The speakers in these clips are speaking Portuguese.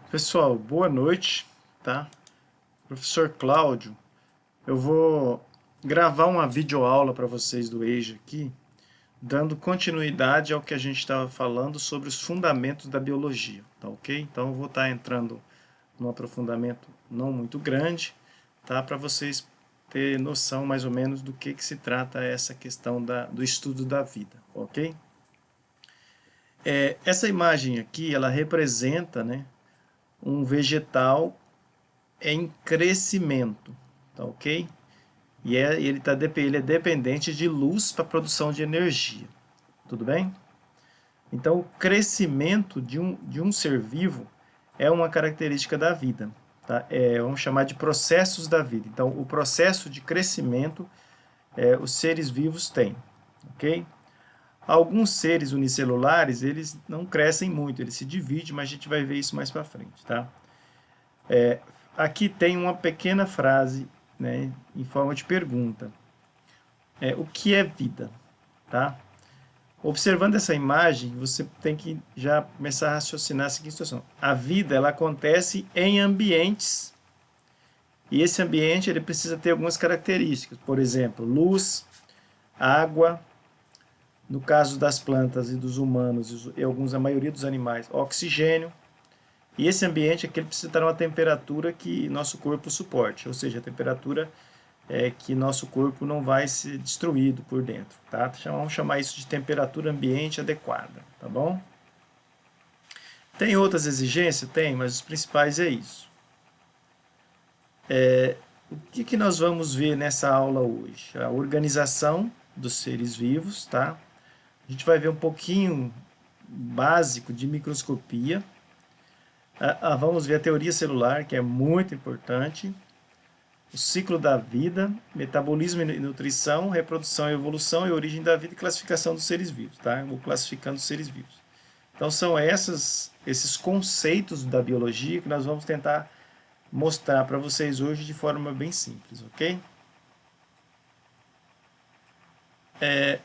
Pessoal, boa noite, tá? Professor Cláudio, eu vou gravar uma videoaula para vocês do EJA aqui, dando continuidade ao que a gente estava falando sobre os fundamentos da biologia, tá ok? Então eu vou estar entrando num aprofundamento não muito grande, tá? Para vocês terem noção mais ou menos do que se trata essa questão do estudo da vida, ok? Essa imagem aqui, ela representa, né, um vegetal em crescimento, tá ok? Ele é dependente de luz para produção de energia, tudo bem? Então, o crescimento de um ser vivo é uma característica da vida, tá? Vamos chamar de processos da vida. Então, o processo de crescimento os seres vivos têm, ok? Alguns seres unicelulares, eles não crescem muito, eles se dividem, mas a gente vai ver isso mais para frente, tá? Aqui tem uma pequena frase, né, em forma de pergunta. O que é vida? Tá? Observando essa imagem, você tem que já começar a raciocinar a seguinte situação. A vida, ela acontece em ambientes, e esse ambiente ele precisa ter algumas características. Por exemplo, luz, água, no caso das plantas e dos humanos e a maioria dos animais, oxigênio. E esse ambiente aqui ele precisa estar numa temperatura que nosso corpo suporte, ou seja, a temperatura que nosso corpo não vai ser destruído por dentro, tá? Vamos chamar isso de temperatura ambiente adequada, tá bom? Tem outras exigências? Tem, mas os principais é isso. O que nós vamos ver nessa aula hoje? A organização dos seres vivos, tá? A gente vai ver um pouquinho básico de microscopia. Vamos ver a teoria celular, que é muito importante. O ciclo da vida, metabolismo e nutrição, reprodução e evolução e origem da vida e classificação dos seres vivos, tá? Vou classificando os seres vivos. Então são esses conceitos da biologia que nós vamos tentar mostrar para vocês hoje de forma bem simples, ok?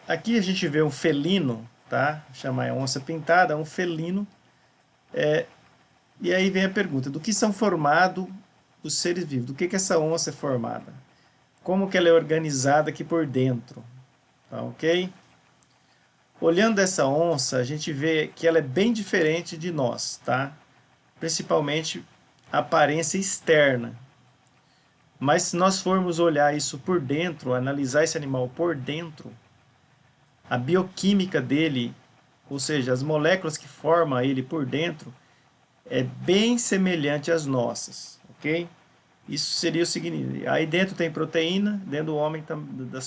Aqui a gente vê um felino, tá? Chama onça pintada, um felino. E aí vem a pergunta, do que são formados os seres vivos? Do que essa onça é formada? Como que ela é organizada aqui por dentro, tá ok? Olhando essa onça, a gente vê que ela é bem diferente de nós, tá? Principalmente a aparência externa. Mas se nós formos olhar isso por dentro, analisar esse animal por dentro, a bioquímica dele, ou seja, as moléculas que formam ele por dentro, é bem semelhante às nossas, ok? Isso seria o seguinte, aí dentro tem proteína, dentro do homem,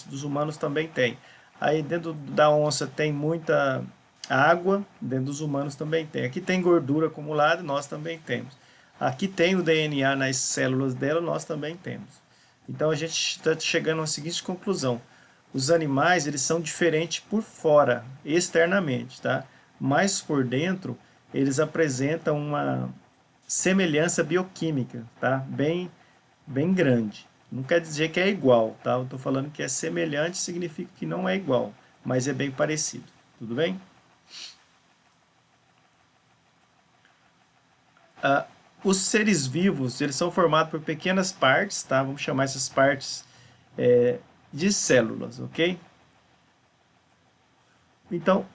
dos humanos também tem. Aí dentro da onça tem muita água, dentro dos humanos também tem. Aqui tem gordura acumulada, nós também temos. Aqui tem o DNA nas células dela, nós também temos. Então a gente está chegando à seguinte conclusão. Os animais, eles são diferentes por fora, externamente, tá? Mas por dentro, eles apresentam uma semelhança bioquímica, tá? Bem grande. Não quer dizer que é igual, tá? Eu estou falando que é semelhante, significa que não é igual, mas é bem parecido. Tudo bem? Os seres vivos, eles são formados por pequenas partes, tá? Vamos chamar essas partes de células, ok? Então,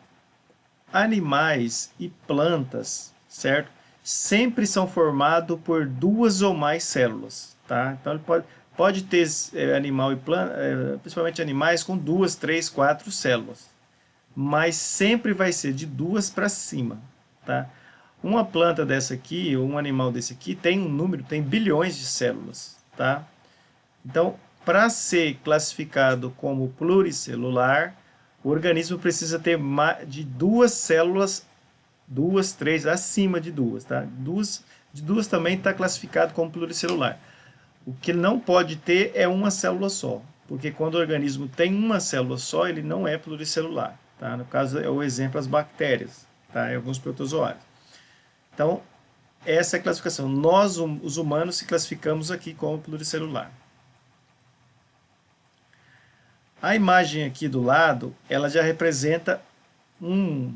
animais e plantas, certo? Sempre são formados por duas ou mais células, tá? Então, ele pode ter animal e planta, principalmente animais com duas, três, quatro células, mas sempre vai ser de duas para cima, tá? Uma planta dessa aqui, ou um animal desse aqui, tem bilhões de células, tá? Então, para ser classificado como pluricelular, o organismo precisa ter de duas células, duas, três, acima de duas, tá? De duas também está classificado como pluricelular. O que não pode ter é uma célula só, porque quando o organismo tem uma célula só, ele não é pluricelular, tá? No caso, é o exemplo as bactérias, tá? E alguns protozoários. Então, essa é a classificação. Nós, os humanos, se classificamos aqui como pluricelular. A imagem aqui do lado, ela já representa um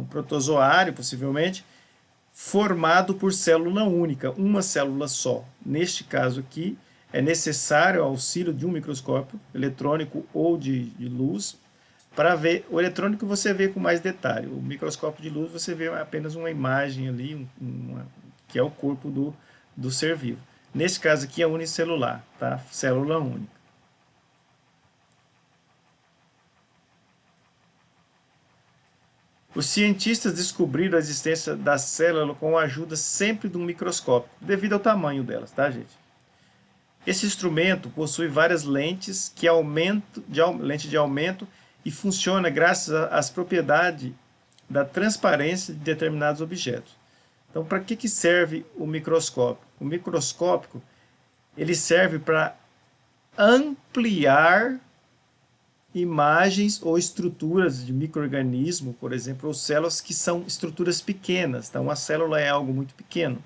protozoário, possivelmente, formado por célula única, uma célula só. Neste caso aqui, é necessário o auxílio de um microscópio eletrônico ou de luz para ver. O eletrônico você vê com mais detalhe, o microscópio de luz você vê apenas uma imagem ali, que é o corpo do ser vivo. Nesse caso aqui é unicelular, tá? Célula única. Os cientistas descobriram a existência da célula com a ajuda sempre de um microscópio, devido ao tamanho delas, tá, gente? Esse instrumento possui várias lentes lente de aumento e funciona graças às propriedades da transparência de determinados objetos. Então, para que serve o microscópio? O microscópio ele serve para ampliar imagens ou estruturas de micro-organismo, por exemplo, ou células que são estruturas pequenas. Então, a célula é algo muito pequeno.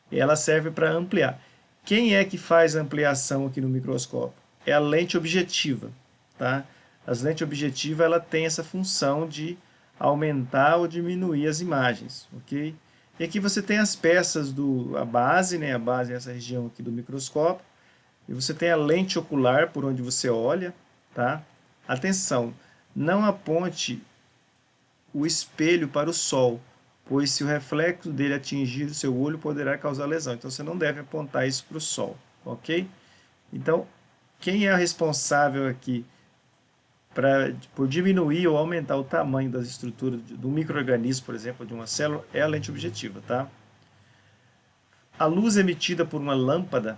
E ela serve para ampliar. Quem é que faz a ampliação aqui no microscópio? É a lente objetiva. Tá? As lentes objetivas ela tem essa função de aumentar ou diminuir as imagens. Okay? E aqui você tem as peças, a base, né? A base é essa região aqui do microscópio. E você tem a lente ocular, por onde você olha. Tá? Atenção, não aponte o espelho para o sol, pois se o reflexo dele atingir o seu olho, poderá causar lesão. Então, você não deve apontar isso para o sol, ok? Então, quem é o responsável aqui por diminuir ou aumentar o tamanho das estruturas do micro-organismo, por exemplo, de uma célula, é a lente objetiva, tá? A luz emitida por uma lâmpada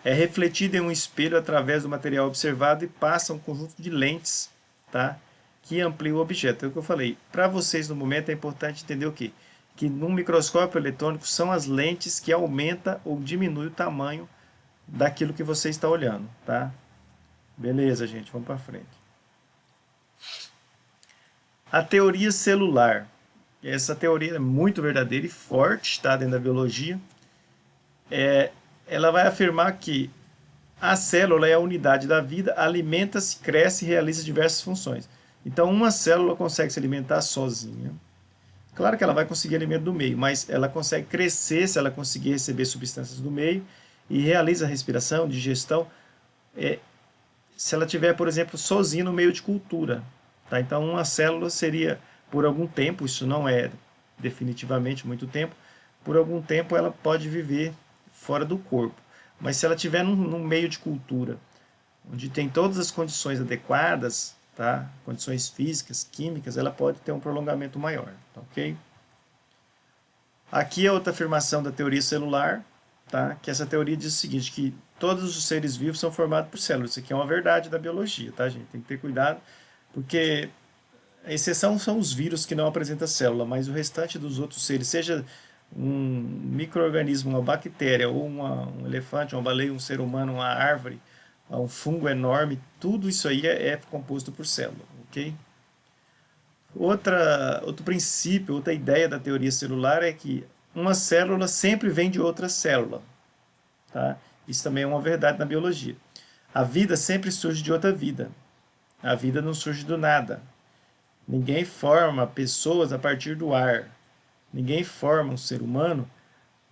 é refletida em um espelho através do material observado e passa um conjunto de lentes, tá? Que amplia o objeto. É o que eu falei. Para vocês, no momento, é importante entender o quê? Que num microscópio eletrônico são as lentes que aumentam ou diminuem o tamanho daquilo que você está olhando, tá? Beleza, gente, vamos para frente. A teoria celular. Essa teoria é muito verdadeira e forte, tá? Dentro da biologia. Ela vai afirmar que a célula é a unidade da vida, alimenta-se, cresce e realiza diversas funções. Então, uma célula consegue se alimentar sozinha. Claro que ela vai conseguir alimento do meio, mas ela consegue crescer se ela conseguir receber substâncias do meio e realiza a respiração, digestão, se ela tiver, por exemplo, sozinha no meio de cultura. Tá? Então, uma célula seria, por algum tempo, isso não é definitivamente muito tempo, por algum tempo ela pode viver fora do corpo. Mas se ela estiver num meio de cultura, onde tem todas as condições adequadas, tá? Condições físicas, químicas, ela pode ter um prolongamento maior. Tá, ok? Aqui é outra afirmação da teoria celular, tá? Que essa teoria diz o seguinte, que todos os seres vivos são formados por células. Isso aqui é uma verdade da biologia, tá, gente? Tem que ter cuidado, porque a exceção são os vírus que não apresentam célula, mas o restante dos outros seres, seja um micro-organismo, uma bactéria, ou um elefante, uma baleia, um ser humano, uma árvore, um fungo enorme, tudo isso aí é composto por célula, ok? Outro princípio, outra ideia da teoria celular é que uma célula sempre vem de outra célula, tá? Isso também é uma verdade na biologia. A vida sempre surge de outra vida. A vida não surge do nada. Ninguém forma pessoas a partir do ar. Ninguém forma um ser humano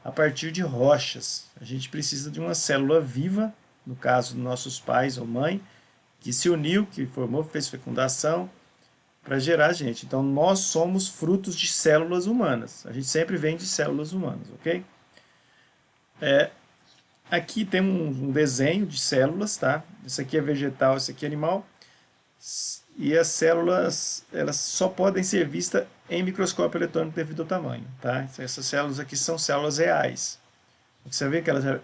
a partir de rochas. A gente precisa de uma célula viva, no caso dos nossos pais ou mãe, que se uniu, que formou, fez fecundação, para gerar a gente. Então, nós somos frutos de células humanas. A gente sempre vem de células humanas, ok? Aqui tem um desenho de células, tá? Esse aqui é vegetal, esse aqui é animal. E as células, elas só podem ser vistas em microscópio eletrônico devido ao tamanho, tá? Essas células aqui são células reais. Você vê que elas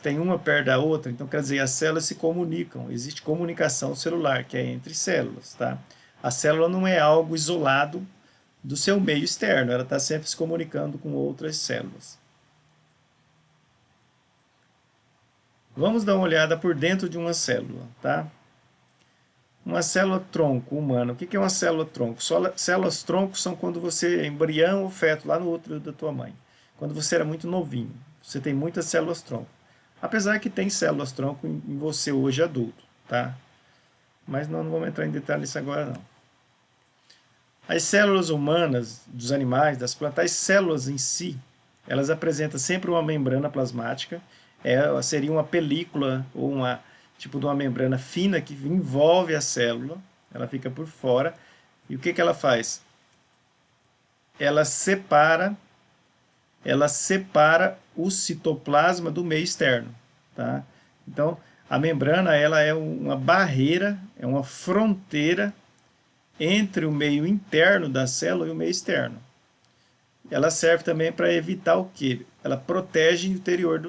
têm uma perto da outra, então quer dizer, as células se comunicam. Existe comunicação celular, que é entre células, tá? A célula não é algo isolado do seu meio externo, ela está sempre se comunicando com outras células. Vamos dar uma olhada por dentro de uma célula, tá? Uma célula-tronco humana. O que é uma célula-tronco? Células-tronco são quando você é embrião ou feto, lá no útero da tua mãe. Quando você era muito novinho. Você tem muitas células-tronco. Apesar que tem células-tronco em você hoje adulto, tá? Mas não vamos entrar em detalhes agora, não. As células humanas, dos animais, das plantas, as células em si, elas apresentam sempre uma membrana plasmática, seria uma película ou uma tipo de uma membrana fina que envolve a célula, ela fica por fora, e o que ela faz? Ela separa o citoplasma do meio externo, tá? Então, a membrana ela é uma barreira, é uma fronteira entre o meio interno da célula e o meio externo. Ela serve também para evitar o quê? Ela protege o interior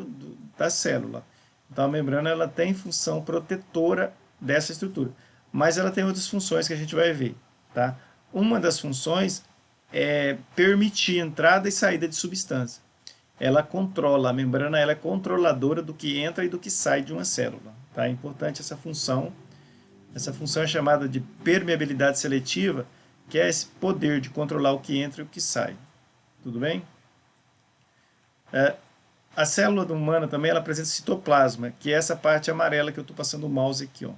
da célula. Então a membrana ela tem função protetora dessa estrutura, mas ela tem outras funções que a gente vai ver, tá? Uma das funções é permitir entrada e saída de substância. Ela controla, a membrana ela é controladora do que entra e do que sai de uma célula, tá? É importante essa função. Essa função é chamada de permeabilidade seletiva, que é esse poder de controlar o que entra e o que sai. Tudo bem? A célula humana também ela apresenta citoplasma, que é essa parte amarela que eu estou passando o mouse aqui. Ó.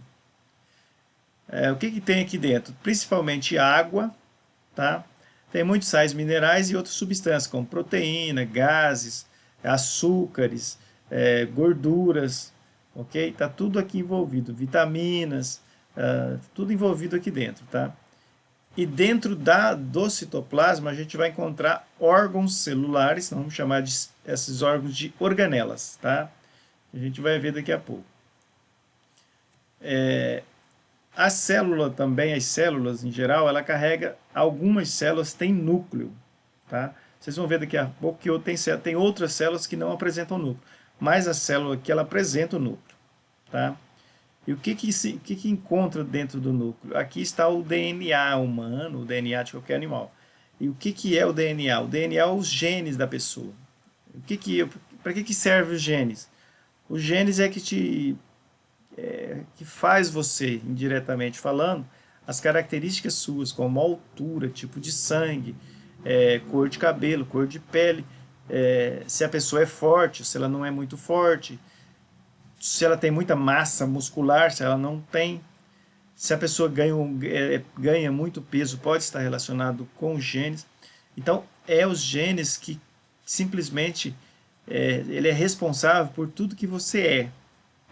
O que tem aqui dentro? Principalmente água, tá? Tem muitos sais minerais e outras substâncias, como proteína, gases, açúcares, gorduras, ok? Está tudo aqui envolvido, vitaminas, tudo envolvido aqui dentro, tá? E dentro do citoplasma a gente vai encontrar órgãos celulares, vamos chamar esses órgãos de organelas, tá? A gente vai ver daqui a pouco. A célula também, as células em geral, ela carrega, algumas células têm núcleo, tá? Vocês vão ver daqui a pouco que tem outras células que não apresentam núcleo, mas a célula aqui ela apresenta o núcleo, tá? E o que encontra dentro do núcleo? Aqui está o DNA humano, o DNA de qualquer animal. E o que é o DNA? O DNA é os genes da pessoa. Para que serve os genes? Os genes é que faz você, indiretamente falando, as características suas, como altura, tipo de sangue, cor de cabelo, cor de pele, se a pessoa é forte, se ela não é muito forte, se ela tem muita massa muscular, se ela não tem, se a pessoa ganha muito peso, pode estar relacionado com os genes. Então, os genes que simplesmente ele é responsável por tudo que você é.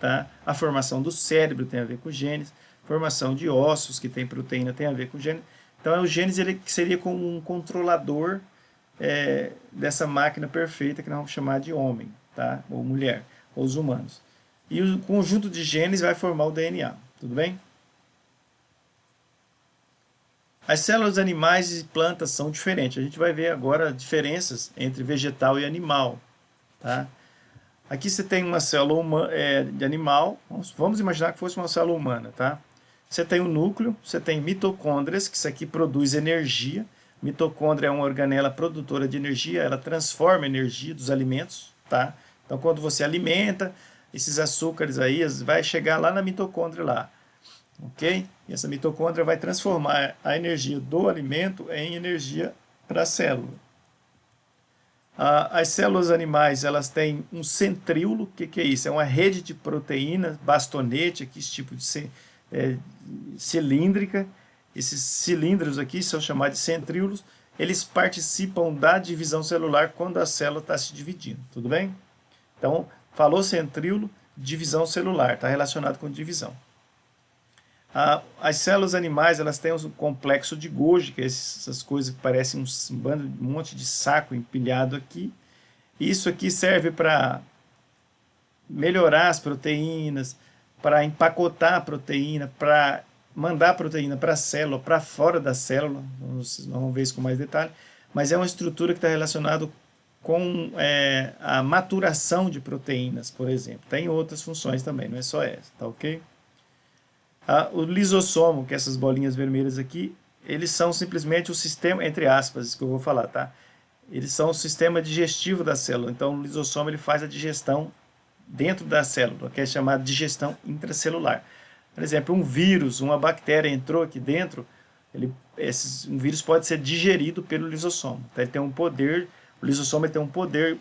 Tá? A formação do cérebro tem a ver com genes, formação de ossos, que tem proteína, tem a ver com genes. Então, os genes ele seria como um controlador dessa máquina perfeita que nós vamos chamar de homem, tá? Ou mulher, ou os humanos. E o conjunto de genes vai formar o DNA, tudo bem? As células animais e plantas são diferentes. A gente vai ver agora diferenças entre vegetal e animal, tá? Aqui você tem uma célula de animal, vamos imaginar que fosse uma célula humana, tá? Você tem o núcleo, você tem mitocôndrias, que isso aqui produz energia. Mitocôndria é uma organela produtora de energia, ela transforma a energia dos alimentos, tá? Então, quando você alimenta, esses açúcares aí, vai chegar lá na mitocôndria lá, ok? E essa mitocôndria vai transformar a energia do alimento em energia para a célula. As células animais, elas têm um centríolo. O que é isso? É uma rede de proteínas, bastonete, aqui, esse tipo de cilíndrica. Esses cilindros aqui são chamados de centríolos. Eles participam da divisão celular quando a célula está se dividindo, tudo bem? Então, falou centríolo, divisão celular, está relacionado com divisão. As células animais, elas têm um complexo de Golgi, que é essas coisas que parecem um monte de saco empilhado aqui. Isso aqui serve para melhorar as proteínas, para empacotar a proteína, para mandar a proteína para a célula, para fora da célula. Vamos ver isso com mais detalhe. Mas é uma estrutura que está relacionada com a maturação de proteínas, por exemplo. Tem outras funções também, não é só essa, tá ok? O lisossomo, que é essas bolinhas vermelhas aqui, eles são simplesmente o sistema, entre aspas, isso que eu vou falar, tá? Eles são o sistema digestivo da célula. Então, o lisossomo ele faz a digestão dentro da célula, que é chamada digestão intracelular. Por exemplo, um vírus, uma bactéria entrou aqui dentro, um vírus pode ser digerido pelo lisossomo. Então, ele tem um poder, o lisossomo tem um poder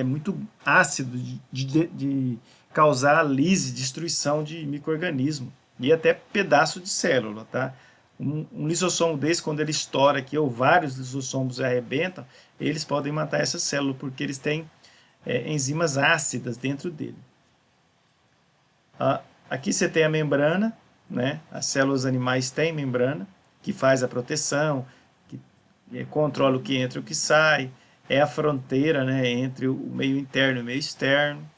muito ácido de causar lise, destruição de micro-organismo e até pedaço de célula, tá? Um lisossomo desse, quando ele estoura aqui, ou vários lisossomos arrebentam, eles podem matar essa célula, porque eles têm enzimas ácidas dentro dele. Aqui você tem a membrana, né? As células animais têm membrana, que faz a proteção, que controla o que entra e o que sai, é a fronteira, né, entre o meio interno e o meio externo.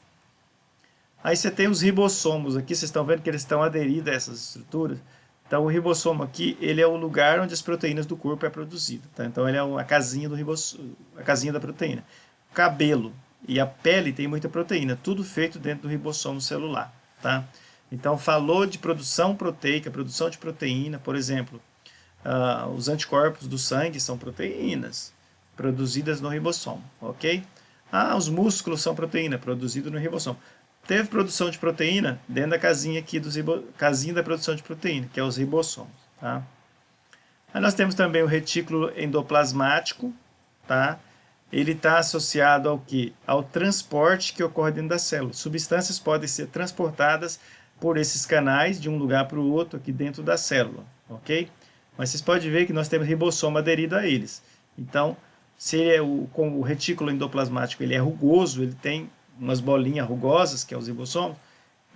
Aí você tem os ribossomos aqui, vocês estão vendo que eles estão aderidos a essas estruturas. Então o ribossomo aqui, ele é o lugar onde as proteínas do corpo é produzida, tá? Então ele é a casinha do ribossomo, a casinha da proteína. O cabelo e a pele tem muita proteína, tudo feito dentro do ribossomo celular, tá? Então falou de produção proteica, produção de proteína, por exemplo, os anticorpos do sangue são proteínas produzidas no ribossomo, ok? Os músculos são proteína, produzido no ribossomo. Teve produção de proteína dentro da casinha aqui, casinha da produção de proteína, que é os ribossomos, tá? Aí nós temos também o retículo endoplasmático, tá? Ele está associado ao que? Ao transporte que ocorre dentro da célula. Substâncias podem ser transportadas por esses canais de um lugar para o outro aqui dentro da célula, ok? Mas vocês podem ver que nós temos ribossomo aderido a eles. Então, se ele é como o retículo endoplasmático ele é rugoso, ele tem umas bolinhas rugosas, que é os ribossomos,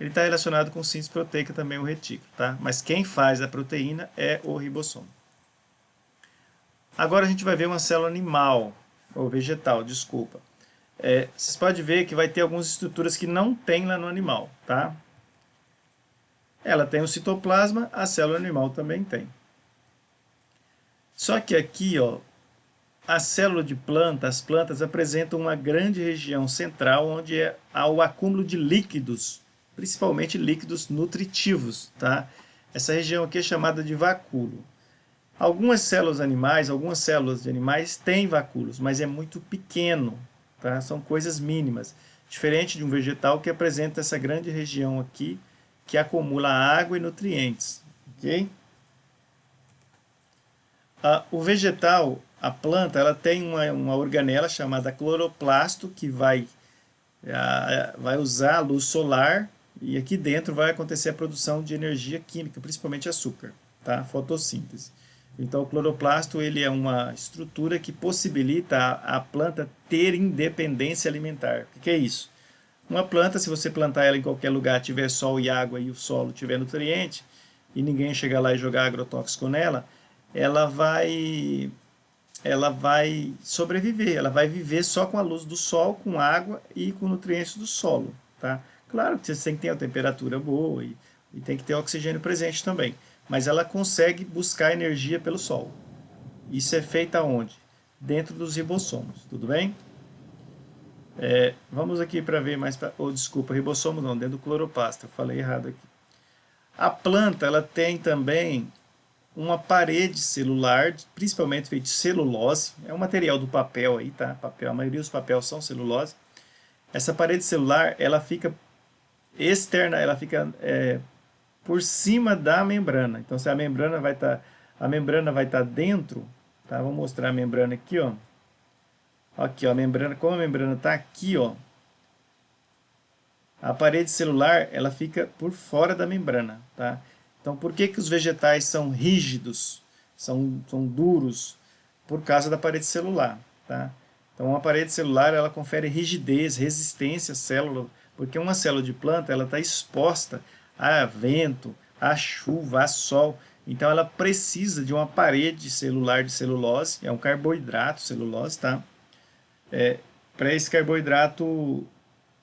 ele está relacionado com síntese proteica também, o retículo, tá? Mas quem faz a proteína é o ribossomo. Agora a gente vai ver uma célula animal, ou vegetal, desculpa. Vocês podem ver que vai ter algumas estruturas que não tem lá no animal, tá? Ela tem o citoplasma, a célula animal também tem. Só que aqui, ó, a célula de planta, as plantas apresentam uma grande região central onde há o acúmulo de líquidos, principalmente líquidos nutritivos, tá? Essa região aqui é chamada de vacúolo. Algumas células animais, algumas células de animais têm vacúolos, mas é muito pequeno, tá? São coisas mínimas. Diferente de um vegetal que apresenta essa grande região aqui, que acumula água e nutrientes, ok? O vegetal, a planta, ela tem uma organela chamada cloroplasto, que vai usar a luz solar, e aqui dentro vai acontecer a produção de energia química, principalmente açúcar, tá? Fotossíntese. Então o cloroplasto ele é uma estrutura que possibilita a planta ter independência alimentar. O que é isso? Uma planta, se você plantar ela em qualquer lugar, tiver sol e água e o solo tiver nutriente, e ninguém chegar lá e jogar agrotóxico nela, ela vai sobreviver, ela vai viver só com a luz do sol, com água e com nutrientes do solo, tá? Claro que você tem que ter uma temperatura boa e tem que ter oxigênio presente também, mas ela consegue buscar energia pelo sol. Isso é feito aonde? Dentro dos ribossomos, tudo bem? Vamos aqui para ver mais, desculpa, ribossomo não, dentro do cloroplasto, eu falei errado aqui. A planta, ela tem também uma parede celular, principalmente feita de celulose, é um material do papel aí, tá? Papel, a maioria dos papéis são celulose. Essa parede celular, ela fica externa, ela fica por cima da membrana. Então, se a membrana vai estar dentro, tá? Vou mostrar a membrana aqui, ó. Aqui, ó, a membrana, como a membrana está aqui, ó, a parede celular, ela fica por fora da membrana, tá? Então, por que os vegetais são rígidos, são duros? Por causa da parede celular, tá? Então, a parede celular, ela confere rigidez, resistência à célula, porque uma célula de planta, ela está exposta a vento, a chuva, a sol. Então, ela precisa de uma parede celular de celulose, é um carboidrato celulose, tá? Para esse carboidrato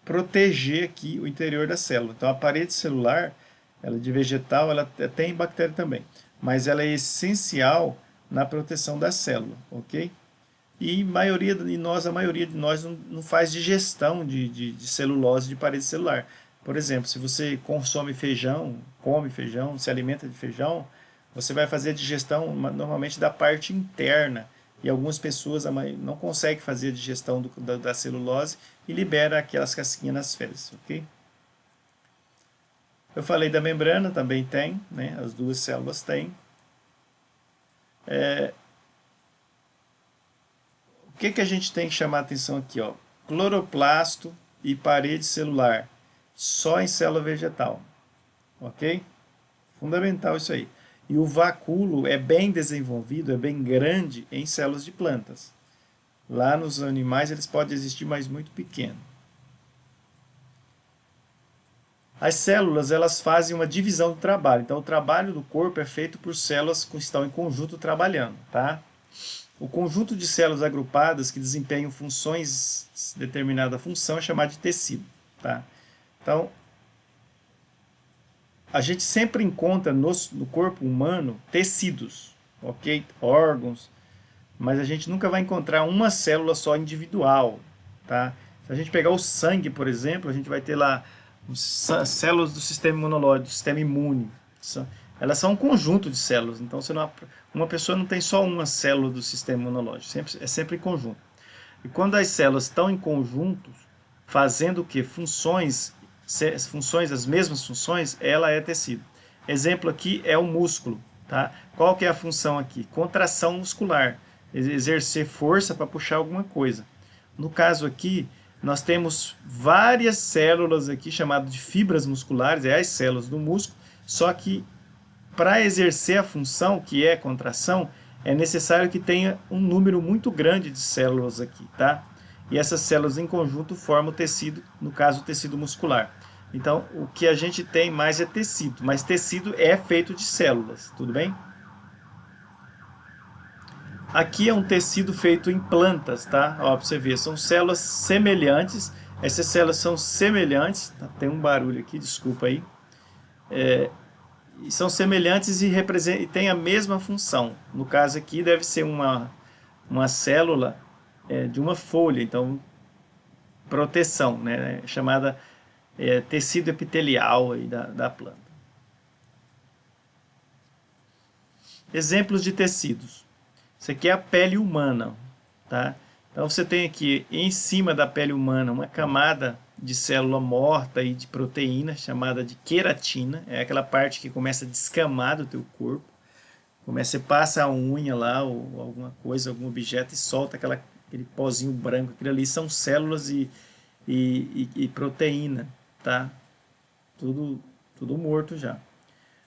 proteger aqui o interior da célula. Então, a parede celular, ela de vegetal, ela tem bactéria também, mas ela é essencial na proteção da célula, ok? E a maioria de nós não faz digestão de celulose de parede celular. Por exemplo, se você consome feijão, come feijão, se alimenta de feijão, você vai fazer a digestão normalmente da parte interna, e algumas pessoas não conseguem fazer a digestão da celulose e libera aquelas casquinhas nas fezes, ok? Eu falei da membrana, também tem, né? As duas células têm. O que a gente tem que chamar a atenção aqui, ó? Cloroplasto e parede celular, só em célula vegetal, ok? Fundamental isso aí. e o vacúolo é bem desenvolvido, é bem grande em células de plantas. Lá nos animais eles podem existir, mas muito pequeno. As células, elas fazem uma divisão do trabalho. Então, o trabalho do corpo é feito por células que estão em conjunto trabalhando, tá? O conjunto de células agrupadas que desempenham funções, determinada função, é chamado de tecido, tá? Então, a gente sempre encontra no corpo humano tecidos, ok? Órgãos, mas a gente nunca vai encontrar uma célula só individual, tá? Se a gente pegar o sangue, por exemplo, a gente vai ter lá células do sistema imunológico, do sistema imune. Elas são um conjunto de células, então uma pessoa não tem só uma célula do sistema imunológico, é sempre em conjunto. E quando as células estão em conjunto, fazendo o que? Funções, as mesmas funções, ela é tecido. Exemplo aqui é o músculo, tá? Qual que é a função aqui? Contração muscular, exercer força para puxar alguma coisa. No caso aqui, nós temos várias células aqui, chamadas de fibras musculares, as células do músculo, só que para exercer a função, que é contração, é necessário que tenha um número muito grande de células aqui, tá? E essas células em conjunto formam o tecido, no caso o tecido muscular. Então, o que a gente tem mais é tecido, mas tecido é feito de células, tudo bem? Aqui é um tecido feito em plantas, tá? Ó, pra você ver, são células semelhantes, essas células são semelhantes, tá? Tem um barulho aqui, desculpa aí. São semelhantes e têm a mesma função. No caso aqui deve ser uma célula de uma folha, então proteção, né, chamada tecido epitelial aí da planta. Exemplos de tecidos. Isso aqui é a pele humana, tá? Então você tem aqui em cima da pele humana uma camada de célula morta e de proteína chamada de queratina, é aquela parte que começa a descamar do teu corpo. Você passa a unha lá ou alguma coisa, algum objeto e solta aquele pozinho branco, aquilo ali são células e proteína, tá? Tudo morto já.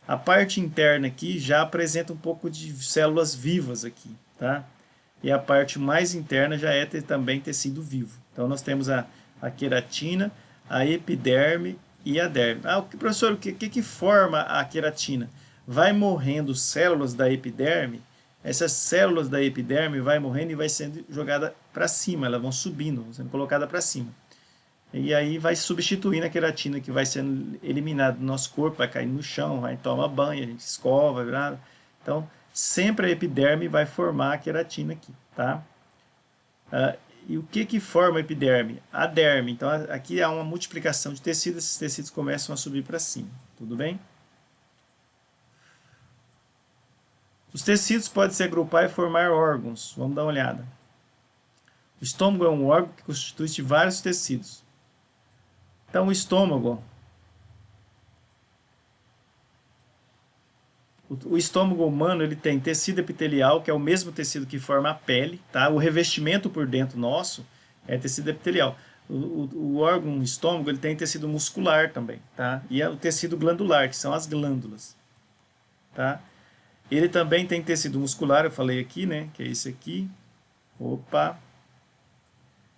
A parte interna aqui já apresenta um pouco de células vivas aqui, tá? E a parte mais interna já é também tecido vivo. Então nós temos a queratina, a epiderme e a derme. Professor, o que forma a queratina? Vai morrendo células da epiderme, essas células da epiderme vai morrendo e vai sendo jogada para cima, elas vão subindo, sendo colocada para cima. E aí vai substituindo a queratina que vai sendo eliminada do nosso corpo, vai cair no chão, vai tomar banho, a gente escova, virar. Então, sempre a epiderme vai formar a queratina aqui, tá? E o que forma a epiderme? A derme. Então, aqui há uma multiplicação de tecidos, esses tecidos começam a subir para cima, tudo bem? Os tecidos podem se agrupar e formar órgãos. Vamos dar uma olhada. O estômago é um órgão que constitui de vários tecidos. Então, o estômago humano ele tem tecido epitelial, que é o mesmo tecido que forma a pele, tá? O revestimento por dentro nosso é tecido epitelial. O órgão estômago ele tem tecido muscular também, tá? E é o tecido glandular, que são as glândulas, tá? Ele também tem tecido muscular, eu falei aqui, né? Que é esse aqui. Opa!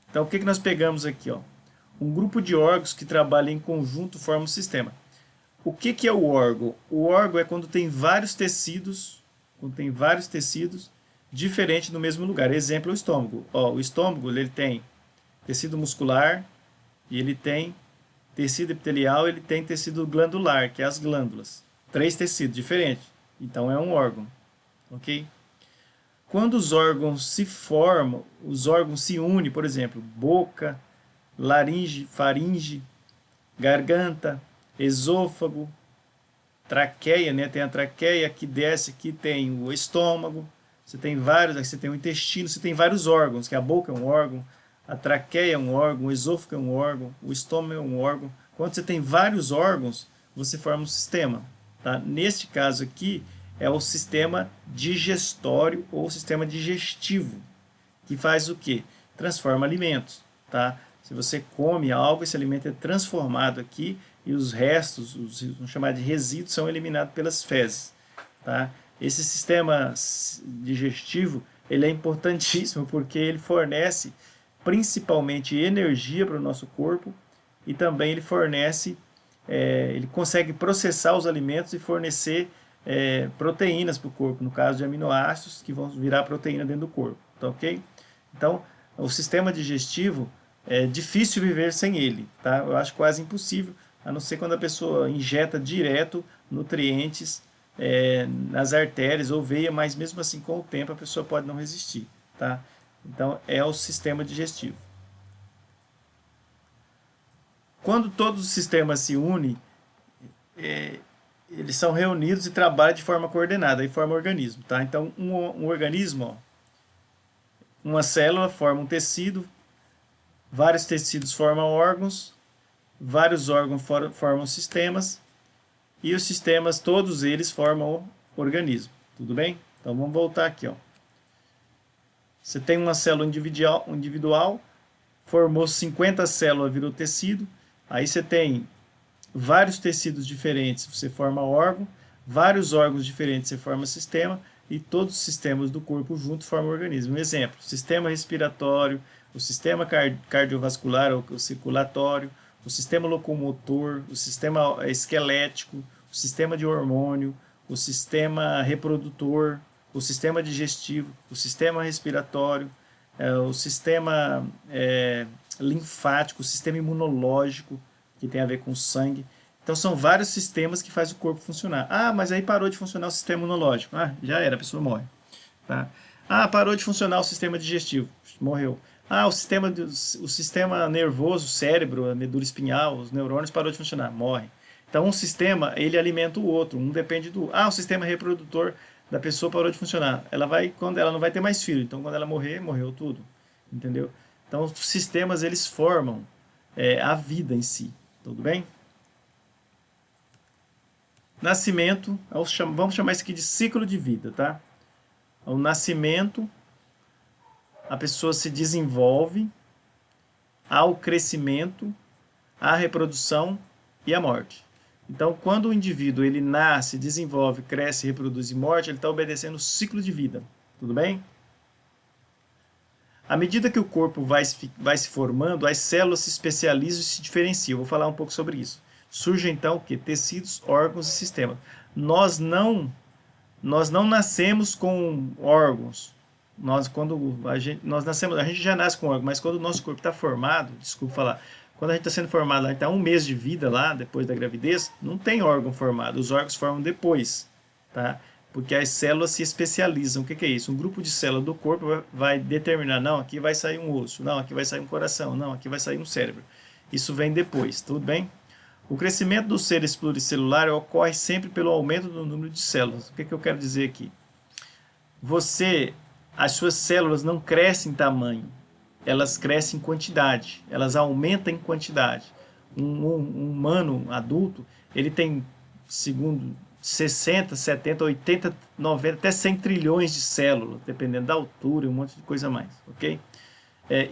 Então, o que nós pegamos aqui, ó? Um grupo de órgãos que trabalham em conjunto forma um sistema. O que é o órgão? O órgão é quando tem vários tecidos, diferentes no mesmo lugar. Exemplo, o estômago. Ó, o estômago ele tem tecido muscular e ele tem tecido epitelial, ele tem tecido glandular, que é as glândulas. 3 tecidos diferentes. Então é um órgão, ok? Quando os órgãos se formam, os órgãos se unem, por exemplo, boca, laringe, faringe, garganta, esôfago, traqueia, né? Tem a traqueia que desce, aqui tem o estômago, você tem vários, aqui você tem o intestino, você tem vários órgãos, que a boca é um órgão, a traqueia é um órgão, o esôfago é um órgão, o estômago é um órgão. Quando você tem vários órgãos, você forma um sistema, tá? Neste caso aqui, é o sistema digestório ou sistema digestivo, que faz o quê? Transforma alimentos, tá? Se você come algo, esse alimento é transformado aqui e os restos, vamos chamar de resíduos, são eliminados pelas fezes. tá? Esse sistema digestivo, ele é importantíssimo porque ele fornece principalmente energia para o nosso corpo e também ele fornece, ele consegue processar os alimentos e fornecer proteínas para o corpo, no caso de aminoácidos que vão virar proteína dentro do corpo, tá ok? Então, o sistema digestivo é difícil viver sem ele, tá? Eu acho quase impossível, a não ser quando a pessoa injeta direto nutrientes nas artérias ou veia, mas mesmo assim com o tempo a pessoa pode não resistir, tá? Então é o sistema digestivo. Quando todos os sistemas se unem, eles são reunidos e trabalham de forma coordenada e formam organismo, tá? Então um organismo, ó, uma célula forma um tecido, vários tecidos formam órgãos, vários órgãos formam sistemas e os sistemas, todos eles formam o organismo, tudo bem? Então vamos voltar aqui, ó. Você tem uma célula individual, formou 50 células, virou tecido, aí você tem vários tecidos diferentes, você forma órgão, vários órgãos diferentes, você forma sistema, e todos os sistemas do corpo juntos formam o organismo. Um exemplo, o sistema respiratório, o sistema cardiovascular ou circulatório, o sistema locomotor, o sistema esquelético, o sistema de hormônio, o sistema reprodutor, o sistema digestivo, o sistema respiratório, o sistema linfático, o sistema imunológico, que tem a ver com o sangue. Então são vários sistemas que fazem o corpo funcionar. Ah, mas aí parou de funcionar o sistema imunológico. Ah, já era, a pessoa morre. Tá? Ah, parou de funcionar o sistema digestivo. Morreu. Ah, o sistema nervoso, o cérebro, a medula espinhal, os neurônios parou de funcionar. Morre. Então um sistema, ele alimenta o outro, um depende do... Ah, o sistema reprodutor da pessoa parou de funcionar. Quando ela não vai ter mais filho, então quando ela morrer, morreu tudo. Entendeu? Então os sistemas, eles formam a vida em si. Tudo bem? Nascimento, vamos chamar isso aqui de ciclo de vida, tá? O nascimento, a pessoa se desenvolve, há o crescimento, a reprodução e a morte. Então, quando o indivíduo ele nasce, desenvolve, cresce, reproduz e morte, ele está obedecendo o ciclo de vida. Tudo bem? À medida que o corpo vai se formando, as células se especializam e se diferenciam. Vou falar um pouco sobre isso. Surgem então o que? Tecidos, órgãos e sistemas. Nós não nascemos com órgãos. Nós nascemos, a gente já nasce com órgãos, mas quando o nosso corpo está formado, desculpa falar, quando a gente está sendo formado, a gente está 1 mês de vida lá, depois da gravidez, não tem órgão formado, os órgãos formam depois, tá? Porque as células se especializam. O que é isso? Um grupo de células do corpo vai determinar, não, aqui vai sair um osso, não, aqui vai sair um coração, não, aqui vai sair um cérebro. Isso vem depois, tudo bem? O crescimento dos seres pluricelulares ocorre sempre pelo aumento do número de células. O que eu quero dizer aqui? As suas células não crescem em tamanho, elas crescem em quantidade, elas aumentam em quantidade. Um humano adulto, ele tem, segundo 60, 70, 80, 90, até 100 trilhões de células, dependendo da altura e um monte de coisa a mais, ok?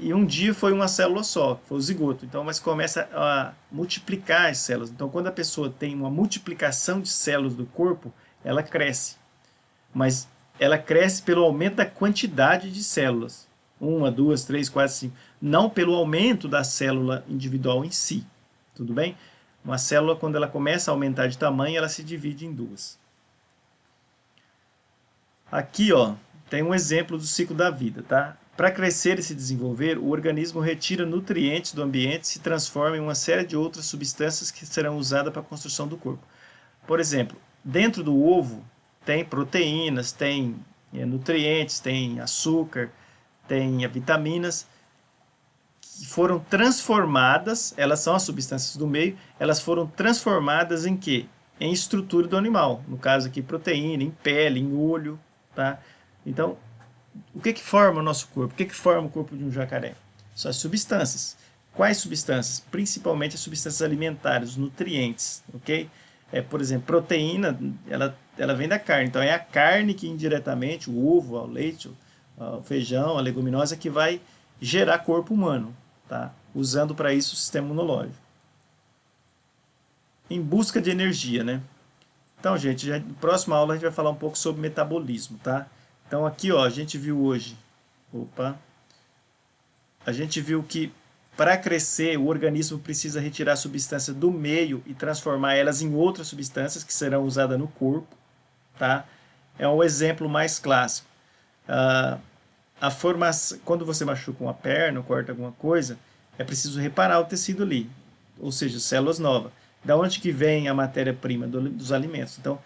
E um dia foi uma célula só, foi o zigoto, então, mas começa a multiplicar as células. Então, quando a pessoa tem uma multiplicação de células do corpo, ela cresce. Mas ela cresce pelo aumento da quantidade de células. 1, 2, 3, 4, 5. Não pelo aumento da célula individual em si. Tudo bem? Uma célula, quando ela começa a aumentar de tamanho, ela se divide em duas. Aqui, ó, tem um exemplo do ciclo da vida, tá? Para crescer e se desenvolver, o organismo retira nutrientes do ambiente e se transforma em uma série de outras substâncias que serão usadas para a construção do corpo. Por exemplo, dentro do ovo tem proteínas, tem nutrientes, tem açúcar, tem vitaminas que foram transformadas, elas são as substâncias do meio, elas foram transformadas em quê? Em estrutura do animal, no caso aqui proteína, em pele, em olho, tá? Então, o que forma o nosso corpo? O que forma o corpo de um jacaré? São as substâncias. Quais substâncias? Principalmente as substâncias alimentares, os nutrientes, ok? Por exemplo, proteína, ela vem da carne, então é a carne que indiretamente, o ovo, o leite, o feijão, a leguminosa, que vai gerar corpo humano, tá? Usando para isso o sistema imunológico. Em busca de energia, né? Então, gente, na próxima aula a gente vai falar um pouco sobre metabolismo, tá? Então, aqui, ó, a gente viu hoje, a gente viu que para crescer o organismo precisa retirar substâncias do meio e transformar elas em outras substâncias que serão usadas no corpo, tá? É um exemplo mais clássico. A formação, quando você machuca uma perna, corta alguma coisa, é preciso reparar o tecido ali, ou seja, células novas. Da onde que vem a matéria-prima dos alimentos? Então,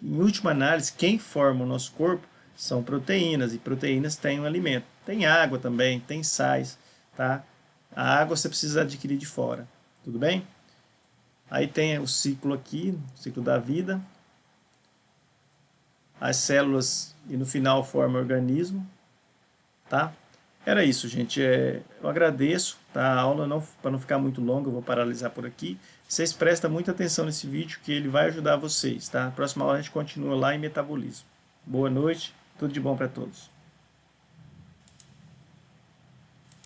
em última análise, quem forma o nosso corpo são proteínas, e proteínas têm um alimento. Tem água também, tem sais, tá? A água você precisa adquirir de fora, tudo bem? Aí tem o ciclo aqui, o ciclo da vida. As células, e no final forma o organismo, tá? Era isso, gente. Eu agradeço, tá? A aula, para não ficar muito longa, eu vou paralisar por aqui. Vocês prestem muita atenção nesse vídeo, que ele vai ajudar vocês, tá? Próxima aula a gente continua lá em metabolismo. Boa noite, tudo de bom para todos.